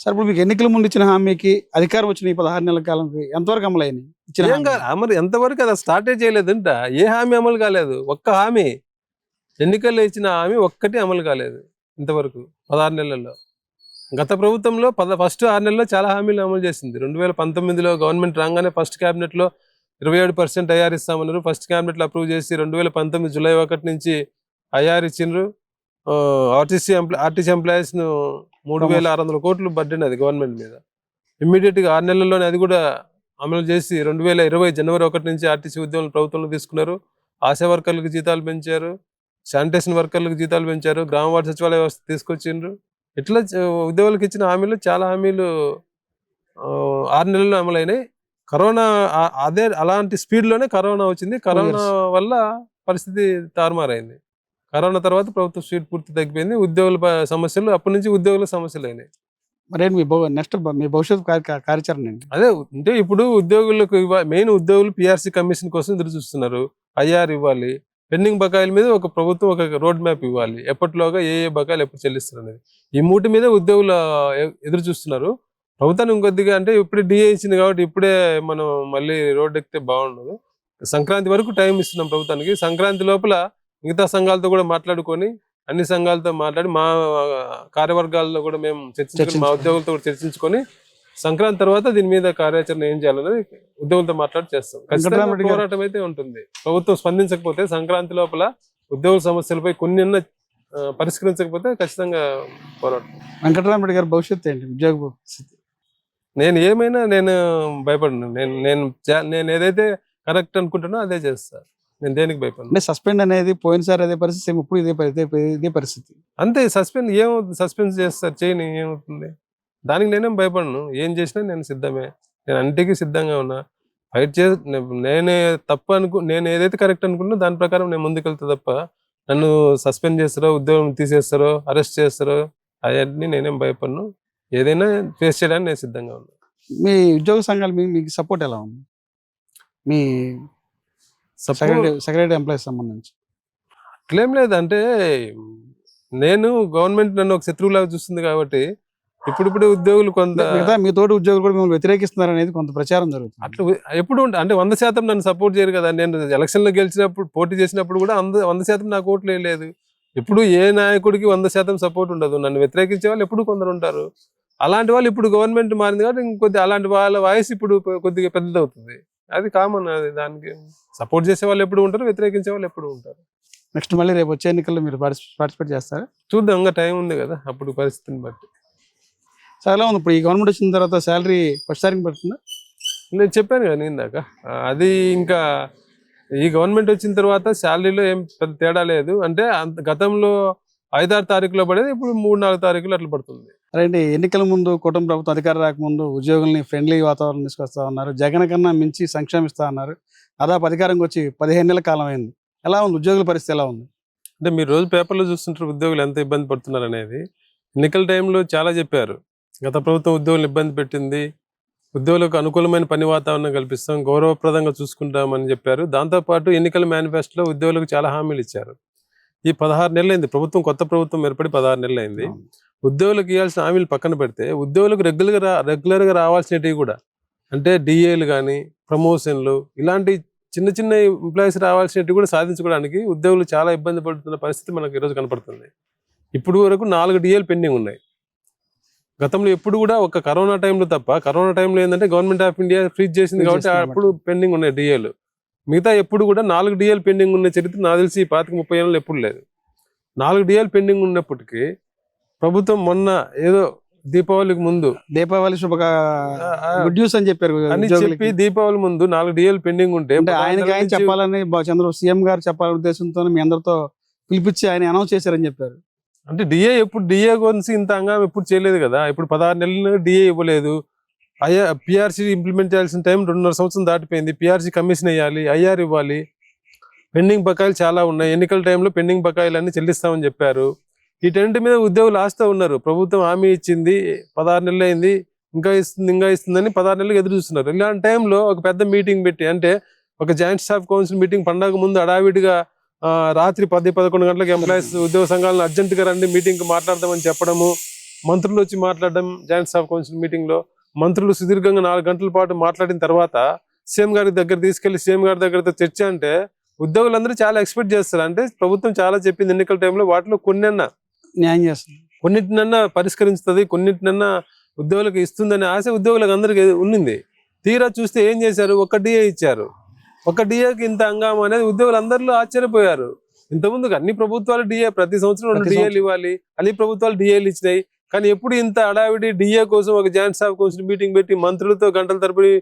Sir ఇప్పుడు మీకు ఎన్నికల ముందు ఇచ్చిన హామీకి అధికారం వచ్చిన ఈ 16 నెలల కాలంకి ఎంతవరకు అమలైంది ఇచ్చిన ఏం కాదు అమలు ఎంతవరకు అది స్టార్టే చేయలేదంట. ఏ హామీ అమలు కాలేదు. ఒక్క హామీ ఎన్నికల్లో ఇచ్చిన హామీ ఒక్కటి అమలు కాలేదు ఇంతవరకు 16 నెలల్లో. గత ప్రభుత్వంలో ఫస్ట్ 6 నెలల్లో చాలా హామీలు అమలు చేసింది. 2019లో గవర్నమెంట్ రాగానే ఫస్ట్ క్యాబినెట్లో 27% ఐఆర్ ఇస్తామన్నారు. ఫస్ట్ క్యాబినెట్లో అప్రూవ్ చేసి 2019 జూలై 1 నుంచి ఐఆర్ ఇచ్చిండ్రు. ఆర్టీసీ ఎంప్లాయీస్ ను 3,600 కోట్లు బడ్డెన్ అది గవర్నమెంట్ మీద. ఇమ్మీడియట్ గా 6 నెలల్లోనే అది కూడా అమలు చేసి 2020 జనవరి 1 నుంచి ఆర్టీసీ ఉద్యోగులు ప్రభుత్వంలో తీసుకున్నారు. ఆశా వర్కర్లకు జీతాలు పెంచారు, శానిటేషన్ వర్కర్లకు జీతాలు పెంచారు, గ్రామ వార్డు సచివాలయ వ్యవస్థ తీసుకొచ్చిండ్రు. ఇట్లా ఉద్యోగులకు ఇచ్చిన హామీలు చాలా హామీలు 6 నెలల్లో అమలైనాయి. కరోనా అలాంటి స్పీడ్ లోనే కరోనా వచ్చింది. కరోనా వల్ల పరిస్థితి తారుమారైంది. కరోనా తర్వాత ప్రభుత్వ స్పీడ్ పూర్తి తగ్గిపోయింది. ఉద్యోగుల సమస్యలు అప్పటి నుంచి ఉద్యోగుల సమస్యలు అయినాయి. మరి నెక్స్ట్ మీ భవిష్యత్ కార్యాచరణ ఏంటి? అదే అంటే ఇప్పుడు ఉద్యోగులకు మెయిన్ ఉద్యోగులు పిఆర్సీ కమిషన్ కోసం ఎదురు చూస్తున్నారు. ఐఆర్ ఇవ్వాలి, పెండింగ్ బకాయిల మీద ఒక ప్రభుత్వం ఒక రోడ్ మ్యాప్ ఇవ్వాలి, ఎప్పటిలోగా ఏ బకాయిలు ఎప్పుడు చెల్లిస్తారు అనేది. ఈ మూటి మీద ఉద్యోగులు ఎదురు చూస్తున్నారు. ప్రభుత్వాన్ని ఇంకొద్దిగా అంటే ఇప్పుడే డిఏ ఇచ్చింది కాబట్టి ఇప్పుడే మనం మళ్ళీ రోడ్ ఎక్కితే బాగుండదు. సంక్రాంతి వరకు టైం ఇస్తున్నాం ప్రభుత్వానికి. సంక్రాంతి లోపల మిగతా సంఘాలతో కూడా మాట్లాడుకొని, అన్ని సంఘాలతో మాట్లాడి, మా కార్యవర్గాల్లో కూడా మేము చర్చించుకొని, మా ఉద్యోగులతో కూడా చర్చించుకొని సంక్రాంతి తర్వాత దీని మీద కార్యాచరణ ఏం చేయాలనేది ఉద్యోగులతో మాట్లాడి చేస్తాం. ఖచ్చితంగా పోరాటం అయితే ఉంటుంది. ప్రభుత్వం స్పందించకపోతే సంక్రాంతి లోపల ఉద్యోగుల సమస్యలపై కొన్ని పరిష్కరించకపోతే ఖచ్చితంగా పోరాటం. వెంకటరామరెడ్డి గారి భవిష్యత్తు ఏంటి? ఉద్యోగ పరిస్థితి నేను భయపడను. నేను ఏదైతే కరెక్ట్ అనుకుంటానో అదే చేస్తా. నేను దేనికి భయపడను. అంటే సస్పెండ్ అనేది పోయినసారి అదే పరిస్థితి, ఇప్పుడు ఇదే పరిస్థితి అంతే. సస్పెండ్ ఏమవుతుంది? సస్పెండ్ చేస్తారు, చేయని ఏమవుతుంది? దానికి నేనేం భయపడను. ఏం చేసినా నేను సిద్ధమే. నేను అన్నిటికీ సిద్ధంగా ఉన్నా. ఫైట్ నేను ఏదైతే కరెక్ట్ అనుకున్నా దాని ప్రకారం నేను ముందుకెళ్తా తప్ప నన్ను సస్పెండ్ చేస్తారో, ఉద్యోగం తీసేస్తారో, అరెస్ట్ చేస్తారో అవన్నీ నేనేం భయపడను. ఏదైనా ఫేస్ చేయడానికి నేను సిద్ధంగా ఉన్నా. మీ ఉద్యోగ సంఘాలు మీకు సపోర్ట్ ఎలా ఉంది? మీ సెక్రటరీ ఎంప్లాయీస్ సంబంధించి అట్లేం లేదు. అంటే నేను గవర్నమెంట్ నన్ను ఒక శత్రువులాగా చూస్తుంది కాబట్టి ఇప్పుడు ఉద్యోగులు కొంత మీ తోటి ఉద్యోగులు కూడా మిమ్మల్ని వ్యతిరేకిస్తున్నారు అనేది కొంత ప్రచారం జరుగుతుంది. అట్లా ఎప్పుడు అంటే 100% నన్ను సపోర్ట్ చేయరు కదా. నేను ఎలక్షన్లో గెలిచినప్పుడు, పోటీ చేసినప్పుడు కూడా 100% నాకు ఓట్లు లేదు. ఎప్పుడు ఏ నాయకుడికి 100% సపోర్ట్ ఉండదు. నన్ను వ్యతిరేకించే వాళ్ళు ఎప్పుడు కొందరు ఉంటారు. అలాంటి వాళ్ళు ఇప్పుడు గవర్నమెంట్ మారింది కాబట్టి ఇంకొద్ది అలాంటి వాళ్ళ వాయిస్ ఇప్పుడు కొద్దిగా పెద్దదవుతుంది. అది కామన్. అది దానికి సపోర్ట్ చేసే వాళ్ళు ఎప్పుడు ఉంటారు, వ్యతిరేకించే వాళ్ళు ఎప్పుడు ఉంటారు. నెక్స్ట్ మళ్ళీ రేపు వచ్చే ఎన్నికల్లో మీరు పార్టిసిపేట్ చేస్తారా? చూద్దాం, ఇంకా టైం ఉంది కదా, అప్పుడు పరిస్థితిని బట్టి. చాలా ఉంది. ఇప్పుడు ఈ గవర్నమెంట్ వచ్చిన తర్వాత శాలరీ ఫస్ట్ తారీఖు పడుతుందా? నేను చెప్పాను కదా ఇందాక. అది ఇంకా ఈ గవర్నమెంట్ వచ్చిన తర్వాత శాలరీలో ఏం పెద్ద తేడా లేదు. అంటే గతంలో 5-6 తారీఖులో పడేది ఇప్పుడు 3-4 తారీఖులు అట్లా పడుతుంది. అదేంటి, ఎన్నికల ముందు కుటుంబ ప్రభుత్వం అధికారం రాకముందు ఉద్యోగుల్ని ఫ్రెండ్లీ వాతావరణం తీసుకొస్తా ఉన్నారు, జగన్ కన్నా మించి సంక్షేమిస్తా అన్నారు. దాదాపు అధికారంకి వచ్చి 15 నెలల కాలం అయింది. ఎలా ఉంది ఉద్యోగుల పరిస్థితి? ఎలా ఉంది అంటే మీరు రోజు పేపర్లో చూస్తుంటారు ఉద్యోగులు ఎంత ఇబ్బంది పడుతున్నారు అనేది. ఎన్నికల టైంలో చాలా చెప్పారు. గత ప్రభుత్వం ఉద్యోగులను ఇబ్బంది పెట్టింది, ఉద్యోగులకు అనుకూలమైన పని వాతావరణం కల్పిస్తాం, గౌరవప్రదంగా చూసుకుంటామని చెప్పారు. దాంతోపాటు ఎన్నికల మేనిఫెస్టోలో ఉద్యోగులకు చాలా హామీలు ఇచ్చారు. ఈ 16 నెలలు అయింది ప్రభుత్వం, కొత్త ప్రభుత్వం ఏర్పడి 16 నెలలు అయింది. ఉద్యోగులకు ఇవ్వాల్సిన హామీలు పక్కన పెడితే ఉద్యోగులకు రెగ్యులర్గా రావాల్సినవి కూడా, అంటే డిఏలు కానీ, ప్రమోషన్లు, ఇలాంటి చిన్న చిన్న ఎంప్లాయీస్ రావాల్సినవి కూడా సాధించుకోవడానికి ఉద్యోగులు చాలా ఇబ్బంది పడుతున్న పరిస్థితి మనకు ఈరోజు కనపడుతుంది. ఇప్పుడు వరకు 4 డిఏలు పెండింగ్ ఉన్నాయి. గతంలో ఎప్పుడు కూడా ఒక కరోనా టైంలో తప్ప, కరోనా టైంలో ఏంటంటే గవర్నమెంట్ ఆఫ్ ఇండియా ఫ్రీజ్ చేసింది కాబట్టి అప్పుడు పెండింగ్ ఉన్నాయి డిఏలు. మిగతా ఎప్పుడు కూడా 4 డిఏలు పెండింగ్ ఉన్న చరిత్ర నాకు తెలిసి 25-30 ఏళ్ళు ఎప్పుడు లేదు. 4 డిఏలు పెండింగ్ ఉన్నప్పటికీ ప్రభుత్వం మొన్న ఏదో దీపావళికి ముందు, దీపావళి గుడ్ న్యూస్ అని చెప్పారు అని చెప్పి దీపావళి ముందు 4 డిఏలు పెండింగ్ ఉంటే ఆయనకి ఆయన చెప్పాలని చంద్రబాబు సీఎం గారు చెప్పాలనే ఉద్దేశంతో మీ అందరితో పిలిపించి ఆయన అనౌన్స్ చేశారని చెప్పారు. అంటే డిఏ గురించి ఇంత హంగామా ఎప్పుడు చేయలేదు కదా. ఇప్పుడు 16 నెలలు డిఏ ఇవ్వలేదు. పిఆర్సీ ఇంప్లిమెంట్ చేయాల్సిన టైం 2.5 సంవత్సరం దాటిపోయింది. పిఆర్సీ కమిషన్ వేయాలి, ఐఆర్ ఇవ్వాలి, పెండింగ్ బకాయిలు చాలా ఉన్నాయి. ఎన్నికల టైంలో పెండింగ్ బకాయిలు అన్ని చెల్లిస్తామని చెప్పారు. వీటన్నిటి మీద ఉద్యోగులు ఆస్తా ఉన్నారు. ప్రభుత్వం హామీ ఇచ్చింది, 16 నెలలు అయింది, ఇంకా ఇస్తుందని 16 నెలలకు ఎదురు చూస్తున్నారు. ఇలాంటి టైంలో ఒక పెద్ద మీటింగ్ పెట్టి, అంటే ఒక జాయింట్ స్టాఫ్ కౌన్సిల్ మీటింగ్ పండగ ముందు హడావిడిగా రాత్రి 10-11 గంటలకు ఎంప్లాయీస్ ఉద్యోగ సంఘాలను అర్జెంటుగా రండి మీటింగ్కి మాట్లాడదామని చెప్పడము, మంత్రులు వచ్చి మాట్లాడడం జాయింట్ స్టాఫ్ కౌన్సిల్ మీటింగ్ లో మంత్రులు సుదీర్ఘంగా 4 గంటల పాటు మాట్లాడిన తర్వాత సీఎం గారి దగ్గర తీసుకెళ్లి సీఎం గారి దగ్గరతో చర్చ అంటే ఉద్యోగులందరూ చాలా ఎక్స్పెక్ట్ చేస్తారు. అంటే ప్రభుత్వం చాలా చెప్పింది ఎన్నికల టైంలో, వాటిలో కొన్నైనా న్యాయం చేస్తుంది. కొన్నిటినన్నా పరిష్కరిస్తుంది, కొన్నిటినన్నా ఉద్యోగులకు ఇస్తుందనే ఆశ ఉద్యోగులకు అందరికి ఉన్నింది. తీరా చూస్తే ఏం చేశారు, ఒక డిఏ ఇచ్చారు. ఒక డిఏకి ఇంత హంగామా అనేది ఉద్యోగులు అందరిలో ఆశ్చర్యపోయారు. ఇంతకుముందు అన్ని ప్రభుత్వాలు డిఏ ప్రతి సంవత్సరం 2 డిఏలు ఇవ్వాలి, అన్ని ప్రభుత్వాలు డిఏలు ఇచ్చినాయి. కానీ ఎప్పుడు ఇంత హడావిడి డిఏ కోసం ఒక జాయింట్ స్టాఫ్ కౌన్సిల్ మీటింగ్ పెట్టి మంత్రులతో గంటల తరబడి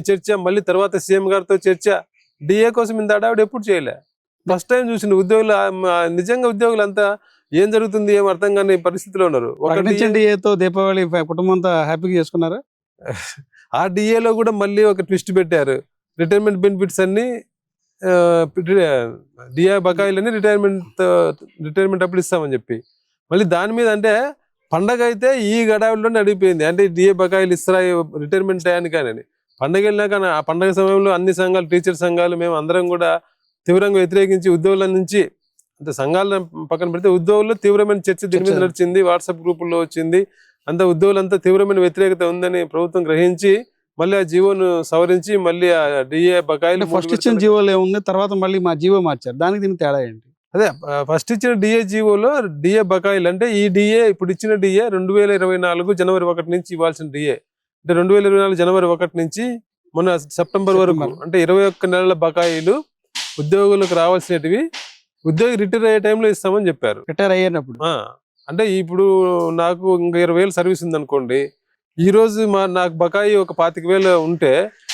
చర్చ, మళ్ళీ తర్వాత సీఎం గారితో చర్చ, డిఏ కోసం ఇంత హడావిడి ఎప్పుడు చేయలే. ఫస్ట్ టైం చూసింది. ఉద్యోగులు నిజంగా ఉద్యోగులు అంతా ఏం జరుగుతుంది ఏం అర్థం కాని పరిస్థితిలో ఉన్నారు. డిఏతో దీపావళి కుటుంబం అంతా హ్యాపీగా చేసుకున్నారు. ఆ డిఏలో కూడా మళ్ళీ ఒక ట్విస్ట్ పెట్టారు. రిటైర్మెంట్ బెనిఫిట్స్ అన్ని డిఏ బకాయిలని రిటైర్మెంట్ అప్పుడు ఇస్తామని చెప్పి మళ్ళీ దాని మీద అంటే పండగ అయితే ఈ గడావిలోనే అడిగిపోయింది. అంటే డిఏ బకాయిలు ఇస్తారా రిటైర్మెంట్ టయానికి అని. పండగ వెళ్ళినాక ఆ పండగ సమయంలో అన్ని సంఘాలు, టీచర్ సంఘాలు, మేము అందరం కూడా తీవ్రంగా వ్యతిరేకించి ఉద్యోగుల నుంచి, అంటే సంఘాలను పక్కన పెడితే ఉద్యోగుల్లో తీవ్రమైన చర్చ దీని మీద నడిచింది. వాట్సాప్ గ్రూపుల్లో వచ్చింది. అంతా ఉద్యోగులంతా తీవ్రమైన వ్యతిరేకత ఉందని ప్రభుత్వం గ్రహించి మళ్ళీ ఆ జీవోను సవరించి మళ్ళీ ఆ డిఏ బకాయిలు ఫస్ట్ ఇచ్చిన జీవోలో ఏముంది, తర్వాత మళ్ళీ మా జీవో మార్చారు. దానికి దీనికి తేడా ఏంటి? అదే ఫస్ట్ ఇచ్చిన డిఏ జీవోలో డిఏ బకాయిలు అంటే ఈ డిఏ ఇప్పుడు ఇచ్చిన డిఏ 2024 జనవరి 1 నుంచి ఇవ్వాల్సిన డిఏ, అంటే 2024 జనవరి 1 నుంచి మొన్న సెప్టెంబర్ వరకు అంటే 21 నెలల బకాయిలు ఉద్యోగులకు రావాల్సినవి ఉద్యోగి రిటైర్ అయ్యే టైంలో ఇస్తామని చెప్పారు. రిటైర్ అయ్యేటప్పుడు అంటే ఇప్పుడు నాకు ఇంకా 20,000 సర్వీస్ ఉంది అనుకోండి, ఈ రోజు నాకు బకాయి ఒక 25,000 ఉంటే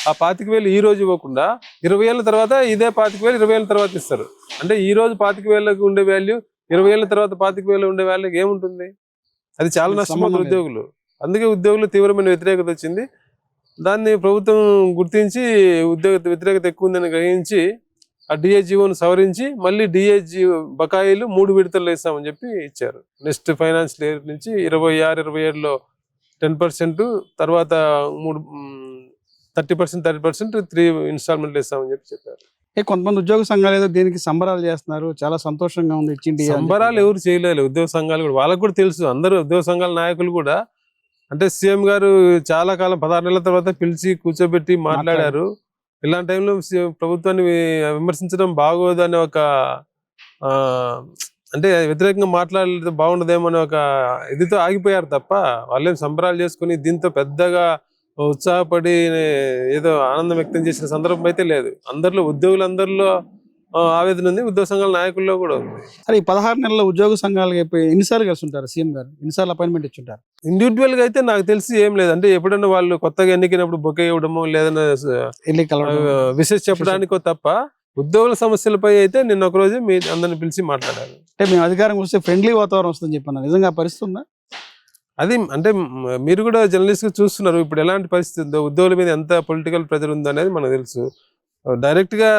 ఆ 25,000 ఈ రోజు ఇవ్వకుండా 20 ఏళ్ళ తర్వాత ఇదే 25,000 20 ఏళ్ళ తర్వాత ఇస్తారు. అంటే ఈ రోజు 25,000 ఉండే వాల్యూ 20 ఏళ్ళ తర్వాత 25,000 ఉండే వాల్యూకి ఏముంటుంది? అది చాలా నష్టపోతుంది ఉద్యోగులు. అందుకే ఉద్యోగులు తీవ్రమైన వ్యతిరేకత వచ్చింది. దాన్ని ప్రభుత్వం గుర్తించి ఉద్యోగ వ్యతిరేకత ఎక్కువ ఉందని గ్రహించి ఆ డిఏ జీవోను సవరించి మళ్ళీ డిఏ బకాయిలు 3 విడతల్లో ఇస్తామని చెప్పి ఇచ్చారు. నెక్స్ట్ ఫైనాన్షియల్ ఇయర్ నుంచి 26-27లో 10%, తర్వాత 30% 3 ఇన్స్టాల్మెంట్లు ఇస్తామని చెప్పారు. కొంతమంది ఉద్యోగ సంఘాలు ఏదో దీనికి సంబరాలు చేస్తున్నారు, చాలా సంతోషంగా ఉంది ఇచ్చింది. సంబరాలు ఎవరు చేయలేదు, ఉద్యోగ సంఘాలు కూడా. వాళ్ళకు కూడా తెలుసు, అందరూ ఉద్యోగ సంఘాల నాయకులు కూడా. అంటే సీఎం గారు చాలా కాలం 16 నెలల తర్వాత పిలిచి కూర్చోబెట్టి మాట్లాడారు. ఇలాంటి టైంలో ప్రభుత్వాన్ని విమర్శించడం బాగోదు అనే ఒక అంటే వ్యతిరేకంగా మాట్లాడలేదు బాగుండదేమో అనే ఒక ఇదితో ఆగిపోయారు తప్ప వాళ్ళేం సంబరాలు చేసుకుని దీంతో పెద్దగా ఉత్సాహపడి ఏదో ఆనందం వ్యక్తం చేసిన సందర్భం అయితే లేదు. ఉద్యోగులందరిలో ఆవేదన ఉంది, ఉద్యోగ సంఘాల నాయకుల్లో కూడా ఉంది. సరే, ఈ 16 నెలల ఉద్యోగ సంఘాలు ఎన్నిసార్లు కలిసి ఉంటారు సీఎం గారు? ఎన్నిసార్లు అపాయింట్మెంట్ ఇచ్చుంటారు? ఇండివిజువల్ గా అయితే నాకు తెలిసి ఏం లేదు. అంటే ఎప్పుడైనా వాళ్ళు కొత్తగా ఎన్నికైనప్పుడు బొకే ఇవ్వడమో లేదన్నా విశేష చెప్పడానికో తప్ప ఉద్యోగుల సమస్యలపై అయితే నిన్న ఒక రోజు మీ అందరిని పిలిచి మాట్లాడారు. అంటే మేము అధికారం వస్తే ఫ్రెండ్లీ వాతావరణం వస్తుందని చెప్పాను. నిజంగా పరిస్థితి ఉందా? అది అంటే మీరు కూడా జర్నలిస్ట్ గా చూస్తున్నారు ఇప్పుడు ఎలాంటి పరిస్థితి ఉందో, ఉద్యోగుల మీద ఎంత పొలిటికల్ ప్రెజర్ ఉందో అనేది మనకు తెలుసు. డైరెక్ట్ గా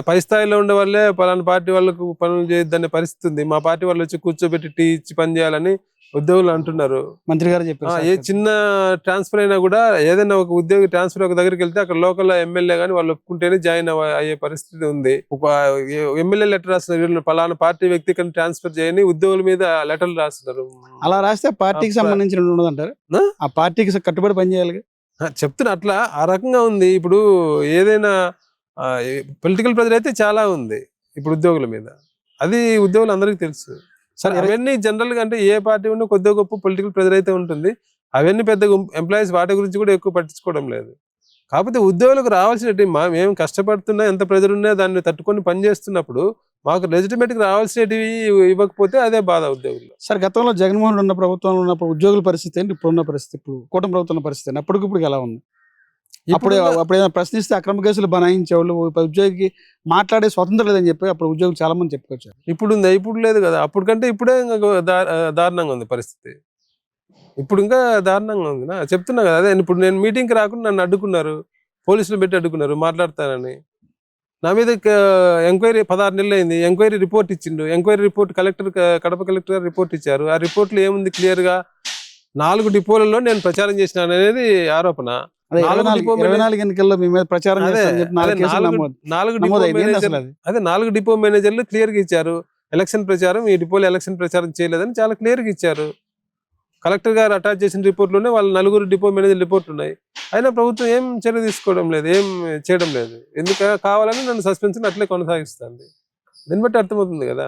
పై స్థాయిలో ఉండే వాళ్ళే పలానా పార్టీ వాళ్ళకు పనులు చేయొద్దనే పరిస్థితి ఉంది. మా పార్టీ వాళ్ళు వచ్చి కూర్చోబెట్టి టీ ఇచ్చి పని చేయాలని ఉద్యోగులు అంటున్నారు. మంత్రి గారు చెప్పారు. ఏ చిన్న ట్రాన్స్ఫర్ అయినా కూడా ఏదైనా ఒక ఉద్యోగి ట్రాన్స్ఫర్ ఒక దగ్గరికి వెళ్తే అక్కడ లోకల్ ఎమ్మెల్యే గానీ వాళ్ళు ఒప్పుకుంటేనే జాయిన్ అయ్యే పరిస్థితి ఉంది. ఎమ్మెల్యే లెటర్ రాస్తున్నారు, పలానా పార్టీ వ్యక్తి కానీ ట్రాన్స్ఫర్ చేయని ఉద్యోగుల మీద లెటర్లు రాస్తున్నారు. అలా రాస్తే పార్టీకి సంబంధించిన ఉండదంటారు. ఆ పార్టీకి కట్టుబడి పనిచేయాలి చెప్తున్నా. అట్లా ఆ రకంగా ఉంది. ఇప్పుడు ఏదైనా పొలిటికల్ ప్రెజర్ అయితే చాలా ఉంది ఇప్పుడు ఉద్యోగుల మీద. అది ఉద్యోగులు అందరికీ తెలుసు. సరే, అవన్నీ జనరల్ గా అంటే ఏ పార్టీ ఉన్నా కొద్దిగా గొప్ప పొలిటికల్ ప్రెజర్ అయితే ఉంటుంది. అవన్నీ పెద్దగా ఎంప్లాయీస్ వాటి గురించి కూడా ఎక్కువ పట్టించుకోవడం లేదు. కాకపోతే ఉద్యోగులకు రావాల్సినవి మేము కష్టపడుతున్నా, ఎంత ప్రెజర్ ఉన్నా దాన్ని తట్టుకొని పనిచేస్తున్నప్పుడు మాకు లెజిటిమేట్ గా రావాల్సినవి ఇవ్వకపోతే అదే బాధ ఉద్యోగులు. సార్, గతంలో జగన్మోహన్ ఉన్న ప్రభుత్వంలో ఉన్నప్పుడు ఉద్యోగుల పరిస్థితి ఏంటి, ఇప్పుడున్న పరిస్థితి, ఇప్పుడు కూటమి ప్రభుత్వం పరిస్థితి ఏంటి, అప్పటికిప్పుడు ఎలా ఉంది? అప్పుడు ఏదైనా ప్రశ్నిస్తే అక్రమ కేసులు బనాయించేవాళ్ళు, ఉద్యోగికి మాట్లాడే స్వతంత్రం లేదని చెప్పి అప్పుడు ఉద్యోగులు చాలా మంది చెప్పుకొచ్చారు. ఇప్పుడు లేదు కదా. అప్పుడు కంటే ఇప్పుడే దారుణంగా ఉంది పరిస్థితి. ఇప్పుడు ఇంకా దారుణంగా ఉంది. చెప్తున్నా కదా, అదే ఇప్పుడు నేను మీటింగ్కి రాకుండా నన్ను అడ్డుకున్నారు, పోలీసులు పెట్టి అడ్డుకున్నారు మాట్లాడతానని. నా మీద ఎంక్వైరీ 16 నెలలు అయింది. ఎంక్వైరీ రిపోర్ట్ ఇచ్చిండు. ఎంక్వైరీ రిపోర్ట్ కడప కలెక్టర్ గారు రిపోర్ట్ ఇచ్చారు. ఆ రిపోర్ట్లో ఏముంది క్లియర్ గా 4 డిపోలలో నేను ప్రచారం చేసినాను అనేది ఆరోపణ. 24 ఎన్నికల్లో మీ మీద ప్రచారం 4 డిపో మేనేజర్లు క్లియర్ గా ఇచ్చారు. ఎలక్షన్ ప్రచారం, ఈ డిపోలో ఎలక్షన్ ప్రచారం చేయలేదని చాలా క్లియర్ గా ఇచ్చారు. కలెక్టర్ గారు అటాచ్ చేసిన రిపోర్ట్లోనే వాళ్ళ నలుగురు డిపో మేనేజర్ రిపోర్ట్ ఉన్నాయి. అయినా ప్రభుత్వం ఏం చర్య తీసుకోవడం లేదు, ఏం చేయడం లేదు. ఎందుకు కావాలని నన్ను సస్పెన్షన్ అట్లే కొనసాగిస్తుంది. దీన్ని బట్టి అర్థమవుతుంది కదా.